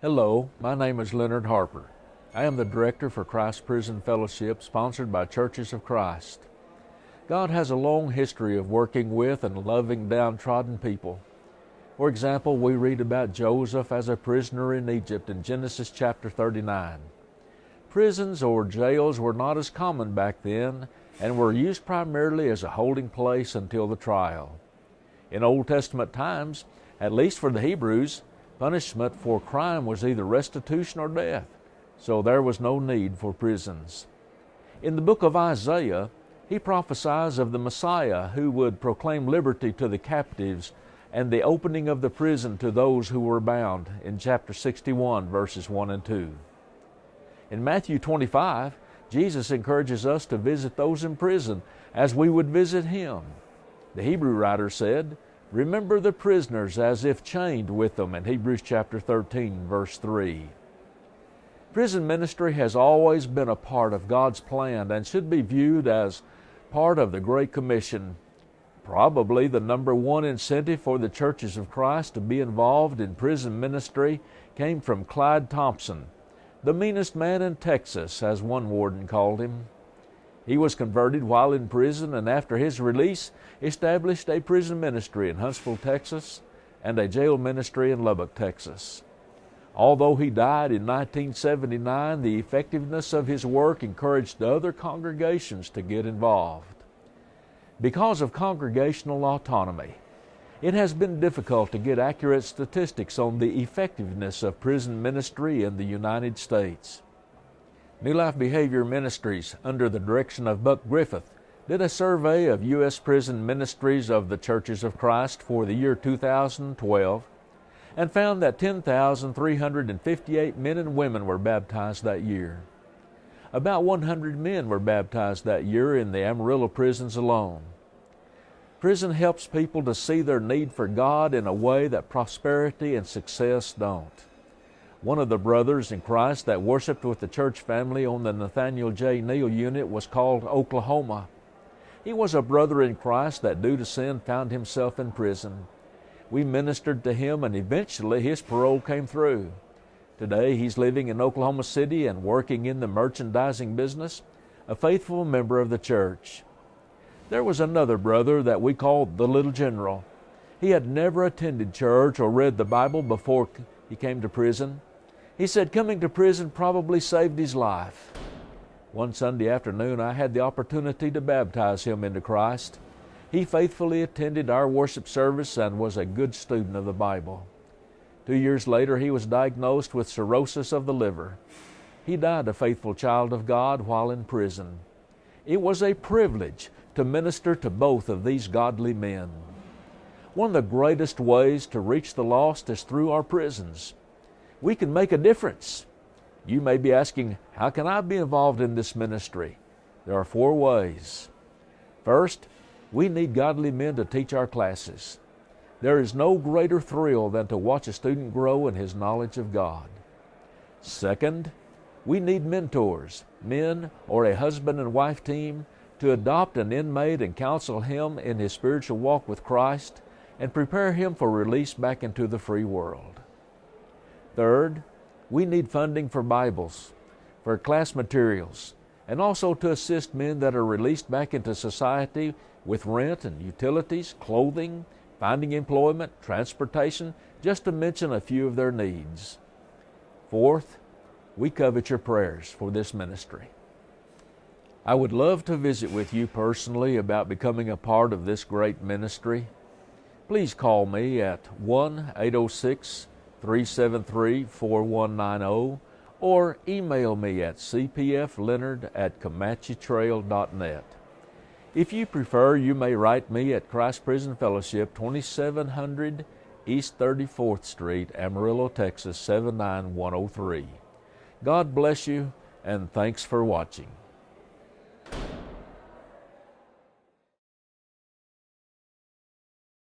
Hello, my name is Leonard Harper. I am the Director for Christ Prison Fellowship, sponsored by Churches of Christ. God has a long history of working with and loving downtrodden people. For example, we read about Joseph as a prisoner in Egypt in Genesis chapter 39. Prisons or jails were not as common back then and were used primarily as a holding place until the trial. In Old Testament times, at least for the Hebrews, punishment for crime was either restitution or death, so there was no need for prisons. In the book of Isaiah, he prophesies of the Messiah who would proclaim liberty to the captives and the opening of the prison to those who were bound in chapter 61, verses 1 and 2. In Matthew 25, Jesus encourages us to visit those in prison as we would visit Him. The Hebrew writer said, "Remember the prisoners as if chained with them," in Hebrews chapter 13, verse 3. Prison ministry has always been a part of God's plan and should be viewed as part of the Great Commission. Probably the number one incentive for the Churches of Christ to be involved in prison ministry came from Clyde Thompson, the meanest man in Texas, as one warden called him. He was converted while in prison and after his release established a prison ministry in Huntsville, Texas, and a jail ministry in Lubbock, Texas. Although he died in 1979, the effectiveness of his work encouraged other congregations to get involved. Because of congregational autonomy, it has been difficult to get accurate statistics on the effectiveness of prison ministry in the United States. New Life Behavior Ministries, under the direction of Buck Griffith, did a survey of U.S. prison ministries of the Churches of Christ for the year 2012 and found that 10,358 men and women were baptized that year. About 100 men were baptized that year in the Amarillo prisons alone. Prison helps people to see their need for God in a way that prosperity and success don't. One of the brothers in Christ that worshiped with the church family on the Nathaniel J. Neal unit was called Oklahoma. He was a brother in Christ that due to sin found himself in prison. We ministered to him and eventually his parole came through. Today he's living in Oklahoma City and working in the merchandising business, a faithful member of the church. There was another brother that we called the Little General. He had never attended church or read the Bible before he came to prison. He said coming to prison probably saved his life. One Sunday afternoon, I had the opportunity to baptize him into Christ. He faithfully attended our worship service and was a good student of the Bible. 2 years later, he was diagnosed with cirrhosis of the liver. He died a faithful child of God while in prison. It was a privilege to minister to both of these godly men. One of the greatest ways to reach the lost is through our prisons. We can make a difference. You may be asking, how can I be involved in this ministry? There are 4 ways. First, we need godly men to teach our classes. There is no greater thrill than to watch a student grow in his knowledge of God. Second, we need mentors, men or a husband and wife team, to adopt an inmate and counsel him in his spiritual walk with Christ and prepare him for release back into the free world. Third, we need funding for Bibles, for class materials, and also to assist men that are released back into society with rent and utilities, clothing, finding employment, transportation, just to mention a few of their needs. Fourth, we covet your prayers for this ministry. I would love to visit with you personally about becoming a part of this great ministry. Please call me at 1-806-373-4190 or email me at cpfleonard@comanchetrail.net. If you prefer, you may write me at Christ Prison Fellowship, 2700 East 34th Street, Amarillo, Texas, 79103. God bless you, and thanks for watching.